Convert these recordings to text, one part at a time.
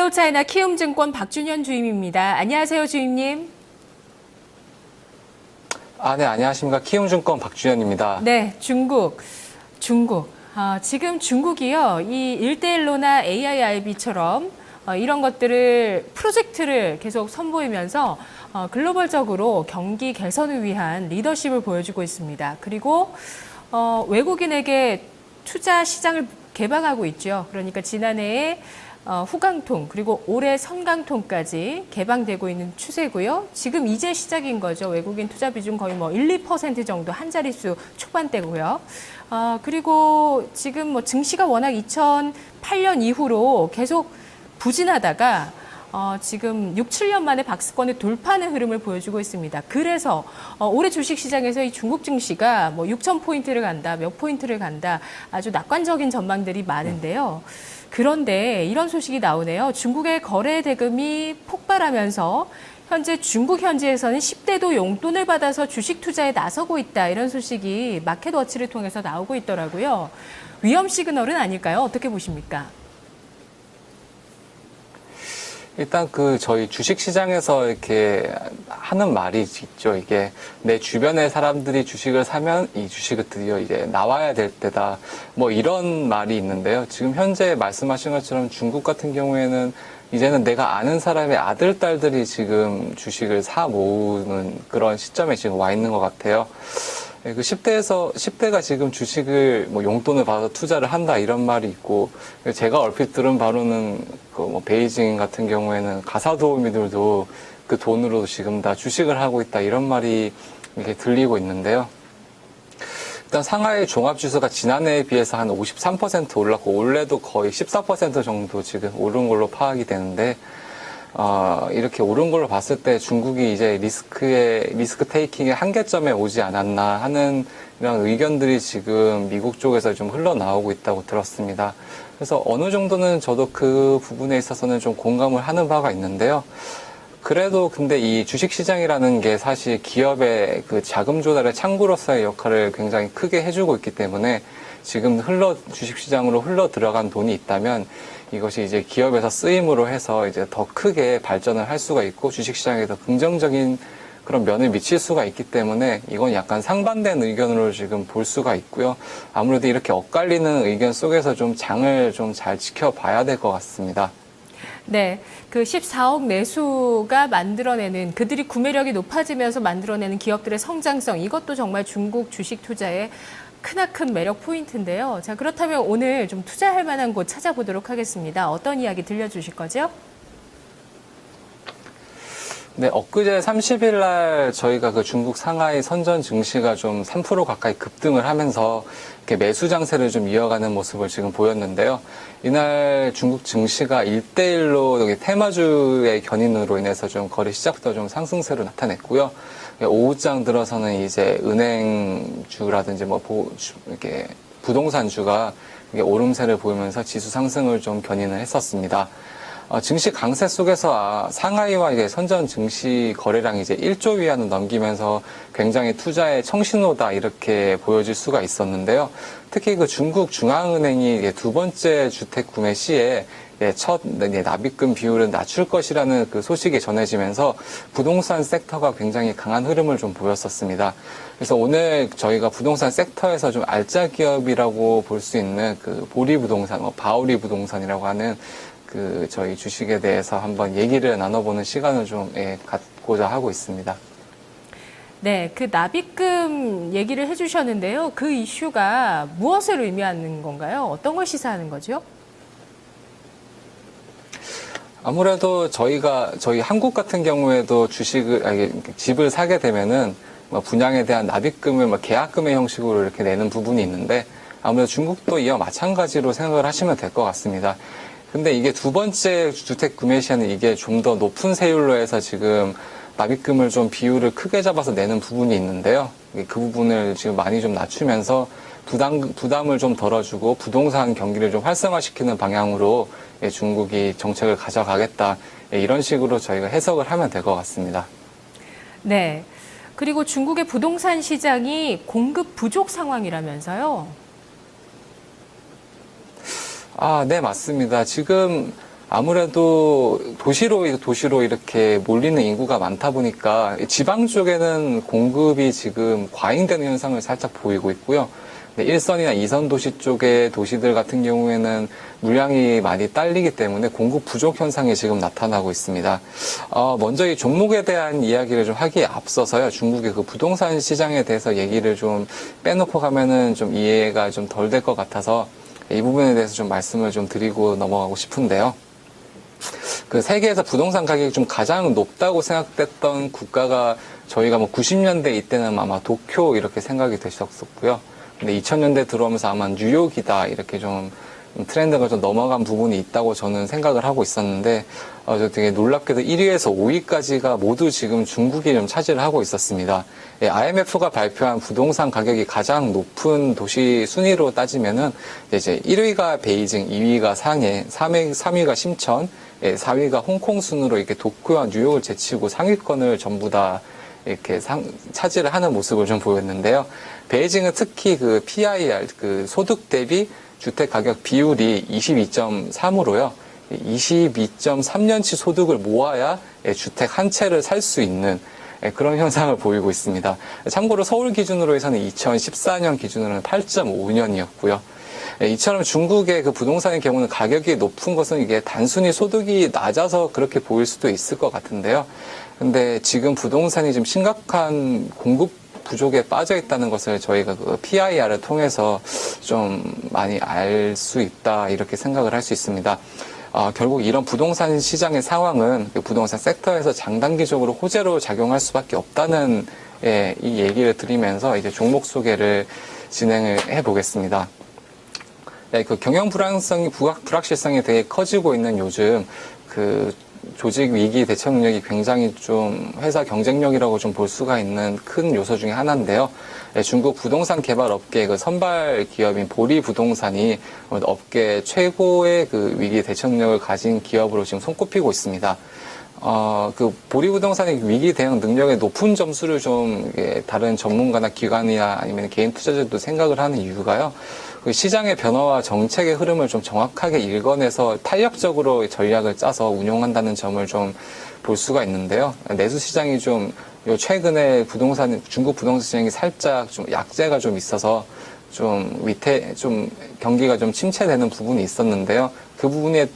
헬로우차이나 키움증권 박준현 주임입니다. 안녕하세요, 주임님. 네, 안녕하십니까. 키움증권 박준현입니다. 네, 중국. 지금 중국이요, 이 1대1로나 AIIB처럼 이런 것들을, 프로젝트를 계속 선보이면서 글로벌적으로 경기 개선을 위한 리더십을 보여주고 있습니다. 그리고 외국인에게 투자 시장을 개방하고 있죠. 그러니까 지난해에 후강통 그리고 올해 선강통까지 개방되고 있는 추세고요. 지금 이제 시작인 거죠. 외국인 투자 비중 거의 1, 2% 정도 한 자릿수 초반대고요. 그리고 지금 증시가 워낙 2008년 이후로 계속 부진하다가 지금 6, 7년 만에 박스권을 돌파하는 흐름을 보여주고 있습니다. 그래서 올해 주식시장에서 이 중국 증시가 6,000포인트를 간다, 몇 포인트를 간다, 아주 낙관적인 전망들이 많은데요. 그런데 이런 소식이 나오네요. 중국의 거래 대금이 폭발하면서 현재 중국 현지에서는 10대도 용돈을 받아서 주식 투자에 나서고 있다. 이런 소식이 마켓워치를 통해서 나오고 있더라고요. 위험 시그널은 아닐까요? 어떻게 보십니까? 일단 저희 주식시장에서 이렇게 하는 말이 있죠. 이게 내 주변의 사람들이 주식을 사면 이 주식이 드디어 이제 나와야 될 때다. 이런 말이 있는데요. 지금 현재 말씀하신 것처럼 중국 같은 경우에는 이제는 내가 아는 사람의 아들, 딸들이 지금 주식을 사 모으는 그런 시점에 지금 와 있는 것 같아요. 10대가 지금 주식을 용돈을 받아서 투자를 한다 이런 말이 있고, 제가 얼핏 들은 바로는 베이징 같은 경우에는 가사도우미들도 그 돈으로 지금 다 주식을 하고 있다 이런 말이 이렇게 들리고 있는데요. 일단 상하이 종합지수가 지난해에 비해서 한 53% 올랐고, 올해도 거의 14% 정도 지금 오른 걸로 파악이 되는데, 이렇게 오른 걸로 봤을 때 중국이 이제 리스크 테이킹의 한계점에 오지 않았나 하는 이런 의견들이 지금 미국 쪽에서 좀 흘러나오고 있다고 들었습니다. 그래서 어느 정도는 저도 그 부분에 있어서는 좀 공감을 하는 바가 있는데요. 그래도 근데 이 주식시장이라는 게 사실 기업의 그 자금 조달의 창구로서의 역할을 굉장히 크게 해주고 있기 때문에 지금 주식시장으로 흘러 들어간 돈이 있다면 이것이 이제 기업에서 쓰임으로 해서 이제 더 크게 발전을 할 수가 있고 주식시장에 더 긍정적인 그런 면을 미칠 수가 있기 때문에 이건 약간 상반된 의견으로 지금 볼 수가 있고요. 아무래도 이렇게 엇갈리는 의견 속에서 좀 장을 좀 잘 지켜봐야 될 것 같습니다. 네, 그 14억 내수가 만들어내는, 그들이 구매력이 높아지면서 만들어내는 기업들의 성장성, 이것도 정말 중국 주식 투자의 크나큰 매력 포인트인데요. 자, 그렇다면 오늘 좀 투자할 만한 곳 찾아보도록 하겠습니다. 어떤 이야기 들려주실 거죠? 네, 엊그제 30일 날 저희가 그 중국 상하이 선전 증시가 좀 3% 가까이 급등을 하면서 이렇게 매수 장세를 좀 이어가는 모습을 지금 보였는데요. 이날 중국 증시가 1대1로 여기 테마주의 견인으로 인해서 좀 거래 시작부터 좀 상승세로 나타냈고요. 오후장 들어서는 이제 은행주라든지 이렇게 부동산주가 오름세를 보이면서 지수 상승을 좀 견인을 했었습니다. 증시 강세 속에서 상하이와 이게 선전 증시 거래량이 이제 1조 위안을 넘기면서 굉장히 투자의 청신호다 이렇게 보여질 수가 있었는데요. 특히 그 중국 중앙은행이 두 번째 주택 구매 시에 첫 납입금 비율을 낮출 것이라는 그 소식이 전해지면서 부동산 섹터가 굉장히 강한 흐름을 좀 보였었습니다. 그래서 오늘 저희가 부동산 sek터에서 좀 알짜 기업이라고 볼 수 있는 그 보리 부동산, 바오리 부동산이라고 하는 그 저희 주식에 대해서 한번 얘기를 나눠보는 시간을 좀 갖고자 하고 있습니다. 네, 그 납입금 얘기를 해주셨는데요. 그 이슈가 무엇을 의미하는 건가요? 어떤 걸 시사하는 거죠? 아무래도 저희 한국 같은 경우에도 집을 사게 되면은 분양에 대한 납입금을 계약금의 형식으로 이렇게 내는 부분이 있는데, 아무래도 중국도 이와 마찬가지로 생각을 하시면 될 것 같습니다. 근데 이게 두 번째 주택 구매 시에는 이게 좀 더 높은 세율로 해서 지금 납입금을 좀 비율을 크게 잡아서 내는 부분이 있는데요. 그 부분을 지금 많이 좀 낮추면서 부담을 좀 덜어주고 부동산 경기를 좀 활성화시키는 방향으로 중국이 정책을 가져가겠다. 이런 식으로 저희가 해석을 하면 될 것 같습니다. 네. 그리고 중국의 부동산 시장이 공급 부족 상황이라면서요? 네, 맞습니다. 지금 아무래도 도시로 이렇게 몰리는 인구가 많다 보니까 지방 쪽에는 공급이 지금 과잉되는 현상을 살짝 보이고 있고요. 1선이나 2선 도시 쪽의 도시들 같은 경우에는 물량이 많이 딸리기 때문에 공급 부족 현상이 지금 나타나고 있습니다. 먼저 이 종목에 대한 이야기를 좀 하기에 앞서서요. 중국의 그 부동산 시장에 대해서 얘기를 좀 빼놓고 가면은 좀 이해가 좀 덜 될 것 같아서 이 부분에 대해서 좀 말씀을 좀 드리고 넘어가고 싶은데요. 그 세계에서 부동산 가격이 좀 가장 높다고 생각됐던 국가가 저희가 뭐 90년대 이때는 아마 도쿄 이렇게 생각이 되셨었고요. 근데 2000년대 들어오면서 아마 뉴욕이다 이렇게 좀 트렌드가 좀 넘어간 부분이 있다고 저는 생각을 하고 있었는데 저 되게 놀랍게도 1위에서 5위까지가 모두 지금 중국이 좀 차지를 하고 있었습니다. IMF가 발표한 부동산 가격이 가장 높은 도시 순위로 따지면은 이제 1위가 베이징, 2위가 상해, 3위가 심천, 4위가 홍콩 순으로 이렇게 도쿄와 뉴욕을 제치고 상위권을 전부 다 이렇게 차지를 하는 모습을 좀 보였는데요. 베이징은 특히 그 PIR, 그 소득 대비 주택 가격 비율이 22.3으로요. 22.3년치 소득을 모아야 주택 한 채를 살 수 있는 그런 현상을 보이고 있습니다. 참고로 서울 기준으로 해서는 2014년 기준으로는 8.5년이었고요. 이처럼 중국의 그 부동산의 경우는 가격이 높은 것은 이게 단순히 소득이 낮아서 그렇게 보일 수도 있을 것 같은데요. 근데 지금 부동산이 좀 심각한 공급 부족에 빠져 있다는 것을 저희가 그 PIR을 통해서 좀 많이 알 수 있다 이렇게 생각을 할 수 있습니다. 결국 이런 부동산 시장의 상황은 그 부동산 섹터에서 장단기적으로 호재로 작용할 수밖에 없다는 이 얘기를 드리면서 이제 종목 소개를 진행을 해보겠습니다. 그 경영 불확실성이 되게 커지고 있는 요즘 그 조직 위기 대처 능력이 굉장히 좀 회사 경쟁력이라고 좀 볼 수가 있는 큰 요소 중에 하나인데요. 중국 부동산 개발 업계의 그 선발 기업인 보리 부동산이 업계 최고의 그 위기 대처 능력을 가진 기업으로 지금 손꼽히고 있습니다. 그 보리 부동산의 위기 대응 능력의 높은 점수를 좀 다른 전문가나 기관이나 아니면 개인 투자자들도 생각을 하는 이유가요. 그 시장의 변화와 정책의 흐름을 좀 정확하게 읽어내서 탄력적으로 전략을 짜서 운용한다는 점을 좀 볼 수가 있는데요. 내수 시장이 좀 최근에 중국 부동산 시장이 살짝 좀 약재가 좀 있어서 좀 경기가 좀 침체되는 부분이 있었는데요. 그 부분에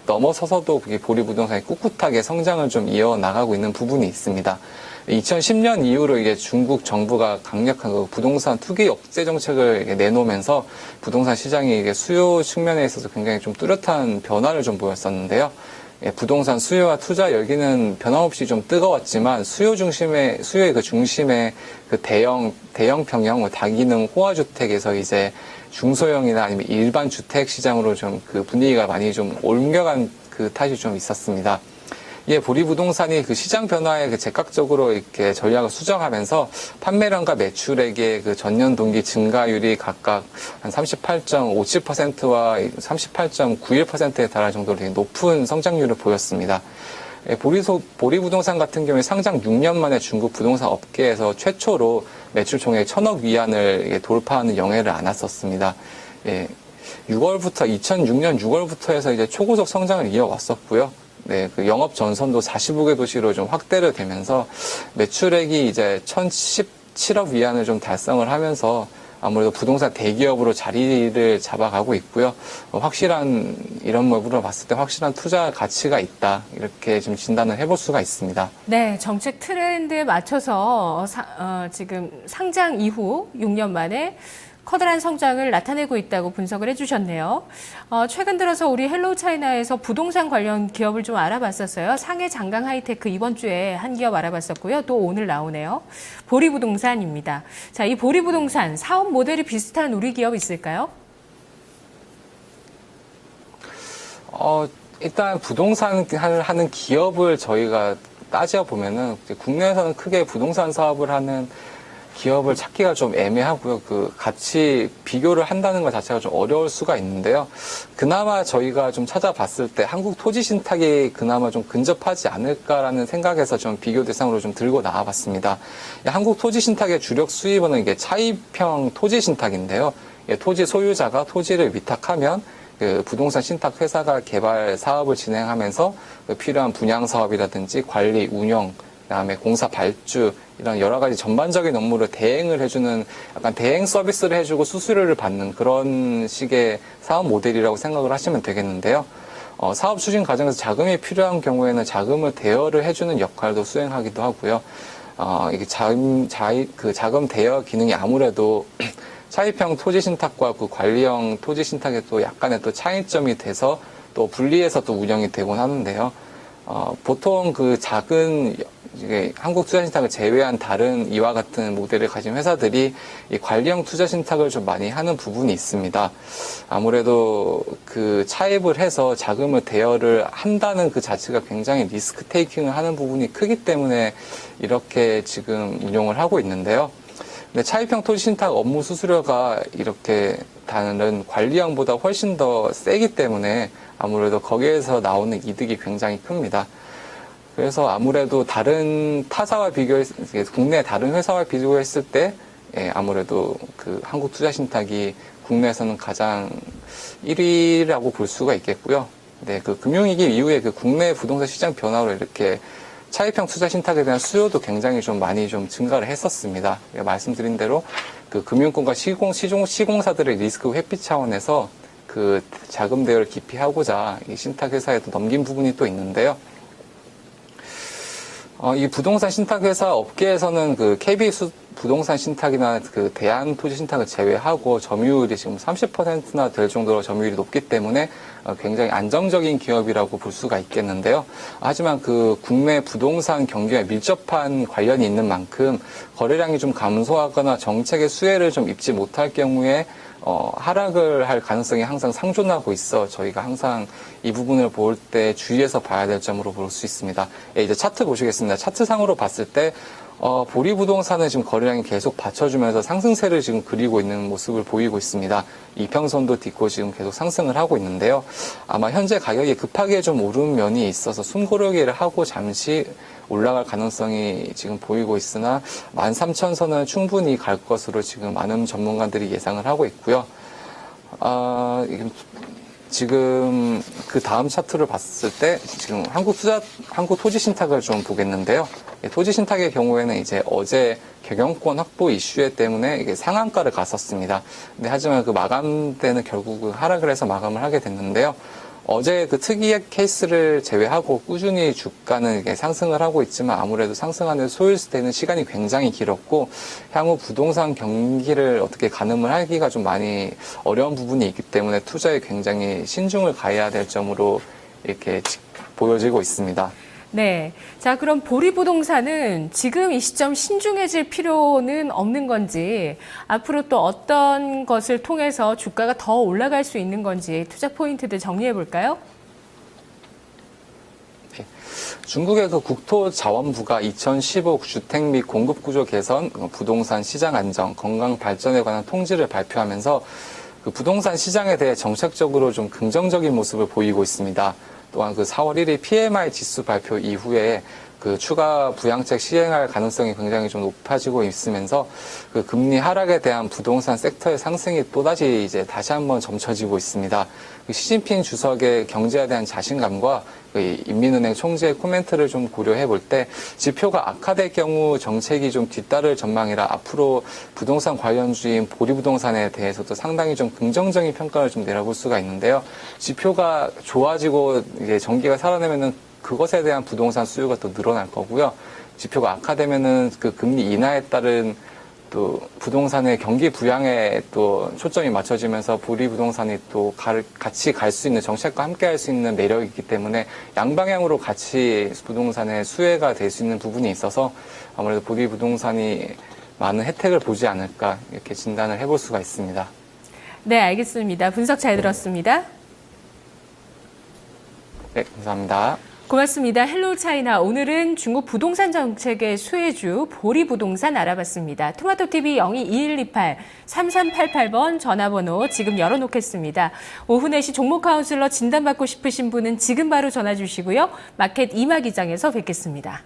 넘어서서도 그게 보리 부동산이 꿋꿋하게 성장을 좀 이어나가고 있는 부분이 있습니다. 2010년 이후로 이게 중국 정부가 강력한 그 부동산 투기 억제 정책을 내놓으면서 부동산 시장이 이게 수요 측면에 있어서 굉장히 좀 뚜렷한 변화를 좀 보였었는데요. 부동산 수요와 투자 열기는 변함없이 좀 뜨거웠지만 수요의 그 중심에 그 대형 평형 다기능 호화주택에서 이제 중소형이나 아니면 일반 주택 시장으로 좀 그 분위기가 많이 좀 옮겨간 그 탓이 좀 있었습니다. 보리 부동산이 그 시장 변화에 그 즉각적으로 이렇게 전략을 수정하면서 판매량과 매출액의 그 전년 동기 증가율이 각각 한 38.57%와 38.91%에 달할 정도로 되게 높은 성장률을 보였습니다. 보리 부동산 같은 경우에 상장 6년 만에 중국 부동산 업계에서 최초로 매출 총액 1,000억 위안을 돌파하는 영예를 안았었습니다. 2006년 6월부터 해서 이제 초고속 성장을 이어왔었고요. 그 영업 전선도 45개 도시로 좀 확대를 되면서 매출액이 이제 1,017억 위안을 좀 달성을 하면서 아무래도 부동산 대기업으로 자리를 잡아가고 있고요. 확실한 이런 모습으로 봤을 때 확실한 투자 가치가 있다 이렇게 좀 진단을 해볼 수가 있습니다. 네, 정책 트렌드에 맞춰서 지금 상장 이후 6년 만에 커다란 성장을 나타내고 있다고 분석을 해주셨네요. 최근 들어서 우리 헬로우 차이나에서 부동산 관련 기업을 좀 알아봤었어요. 상해 장강 하이테크 이번 주에 한 기업 알아봤었고요. 또 오늘 나오네요. 보리 부동산입니다. 자, 이 보리 부동산 사업 모델이 비슷한 우리 기업 있을까요? 일단 부동산 하는 기업을 저희가 따져보면은 국내에서는 크게 부동산 사업을 하는 기업을 찾기가 좀 애매하고요. 그 같이 비교를 한다는 것 자체가 좀 어려울 수가 있는데요. 그나마 저희가 좀 찾아봤을 때 한국 토지 신탁이 그나마 좀 근접하지 않을까라는 생각에서 좀 비교 대상으로 좀 들고 나와봤습니다. 한국 토지 신탁의 주력 수입원은 이게 차입형 토지 신탁인데요. 토지 소유자가 토지를 위탁하면 그 부동산 신탁 회사가 개발 사업을 진행하면서 그 필요한 분양 사업이라든지 관리, 운영, 그다음에 공사 발주 이런 여러 가지 전반적인 업무를 대행을 해주는 약간 대행 서비스를 해주고 수수료를 받는 그런 식의 사업 모델이라고 생각을 하시면 되겠는데요. 사업 추진 과정에서 자금이 필요한 경우에는 자금을 대여를 해주는 역할도 수행하기도 하고요. 이게 자금 대여 기능이 아무래도 차입형 토지 신탁과 그 관리형 토지 신탁에 또 약간의 또 차이점이 돼서 또 분리해서 또 운영이 되곤 하는데요. 보통 그 작은 이게 한국 투자 신탁을 제외한 다른 이와 같은 모델을 가진 회사들이 이 관리형 투자 신탁을 좀 많이 하는 부분이 있습니다. 아무래도 그 차입을 해서 자금을 대여를 한다는 그 자체가 굉장히 리스크 테이킹을 하는 부분이 크기 때문에 이렇게 지금 운용을 하고 있는데요. 근데 차입형 토지 신탁 업무 수수료가 이렇게 다른 관리형보다 훨씬 더 세기 때문에 아무래도 거기에서 나오는 이득이 굉장히 큽니다. 그래서 아무래도 다른 타사와 국내 다른 회사와 비교했을 때, 아무래도 그 한국 투자 신탁이 국내에서는 가장 1위라고 볼 수가 있겠고요. 네, 그 금융위기 이후에 그 국내 부동산 시장 변화로 이렇게 차입형 투자 신탁에 대한 수요도 굉장히 좀 많이 좀 증가를 했었습니다. 말씀드린 대로 그 금융권과 시공사들의 리스크 회피 차원에서 그 자금 대여를 기피하고자 이 신탁 회사에 또 넘긴 부분이 또 있는데요. 이 부동산 신탁 회사 업계에서는 그 KB 부동산 신탁이나 그 대한 토지 신탁을 제외하고 점유율이 지금 30%나 될 정도로 점유율이 높기 때문에 굉장히 안정적인 기업이라고 볼 수가 있겠는데요. 하지만 그 국내 부동산 경기와 밀접한 관련이 있는 만큼 거래량이 좀 감소하거나 정책의 수혜를 좀 입지 못할 경우에 하락을 할 가능성이 항상 상존하고 있어 저희가 항상 이 부분을 볼 때 주의해서 봐야 될 점으로 볼 수 있습니다. 이제 차트 보시겠습니다. 차트상으로 봤을 때 보리 부동산은 지금 거래량이 계속 받쳐주면서 상승세를 지금 그리고 있는 모습을 보이고 있습니다. 이평선도 딛고 지금 계속 상승을 하고 있는데요. 아마 현재 가격이 급하게 좀 오른 면이 있어서 숨고르기를 하고 잠시 올라갈 가능성이 지금 보이고 있으나 13,000선은 충분히 갈 것으로 지금 많은 전문가들이 예상을 하고 있고요. 지금 그 다음 차트를 봤을 때 지금 한국 토지 신탁을 좀 보겠는데요. 토지 신탁의 경우에는 이제 어제 개경권 확보 이슈에 때문에 이게 상한가를 갔었습니다. 근데 하지만 그 마감 때는 결국 하락을 해서 마감을 하게 됐는데요. 어제 그 특이의 케이스를 제외하고 꾸준히 주가는 이게 상승을 하고 있지만 아무래도 상승하는 소요되는 시간이 굉장히 길었고 향후 부동산 경기를 어떻게 가늠을 하기가 좀 많이 어려운 부분이 있기 때문에 투자에 굉장히 신중을 가해야 될 점으로 이렇게 보여지고 있습니다. 네. 자, 그럼 보리 부동산은 지금 이 시점 신중해질 필요는 없는 건지, 앞으로 또 어떤 것을 통해서 주가가 더 올라갈 수 있는 건지 투자 포인트들 정리해 볼까요? 중국의 그 국토자원부가 2015 주택 및 공급 구조 개선, 부동산 시장 안정, 건강 발전에 관한 통지를 발표하면서 그 부동산 시장에 대해 정책적으로 좀 긍정적인 모습을 보이고 있습니다. 또한 그 4월 1일 PMI 지수 발표 이후에 그 추가 부양책 시행할 가능성이 굉장히 좀 높아지고 있으면서 그 금리 하락에 대한 부동산 섹터의 상승이 또다시 이제 다시 한번 점쳐지고 있습니다. 그 시진핑 주석의 경제에 대한 자신감과 그 인민은행 총재의 코멘트를 좀 고려해 볼 때 지표가 악화될 경우 정책이 좀 뒤따를 전망이라 앞으로 부동산 관련주인 보리부동산에 대해서도 상당히 좀 긍정적인 평가를 좀 내려볼 수가 있는데요. 지표가 좋아지고 이제 전기가 살아나면은 그것에 대한 부동산 수요가 또 늘어날 거고요. 지표가 악화되면은 그 금리 인하에 따른 또 부동산의 경기 부양에 또 초점이 맞춰지면서 보리 부동산이 또 같이 갈 수 있는 정책과 함께 할 수 있는 매력이 있기 때문에 양방향으로 같이 부동산의 수혜가 될 수 있는 부분이 있어서 아무래도 보리 부동산이 많은 혜택을 보지 않을까 이렇게 진단을 해볼 수가 있습니다. 네, 알겠습니다. 분석 잘 들었습니다. 네, 감사합니다. 고맙습니다. 헬로우 차이나. 오늘은 중국 부동산 정책의 수혜주 보리 부동산 알아봤습니다. 토마토TV 022128-3388번 전화번호 지금 열어놓겠습니다. 오후 4시 종목 카운슬러 진단받고 싶으신 분은 지금 바로 전화 주시고요. 마켓 이마 기장에서 뵙겠습니다.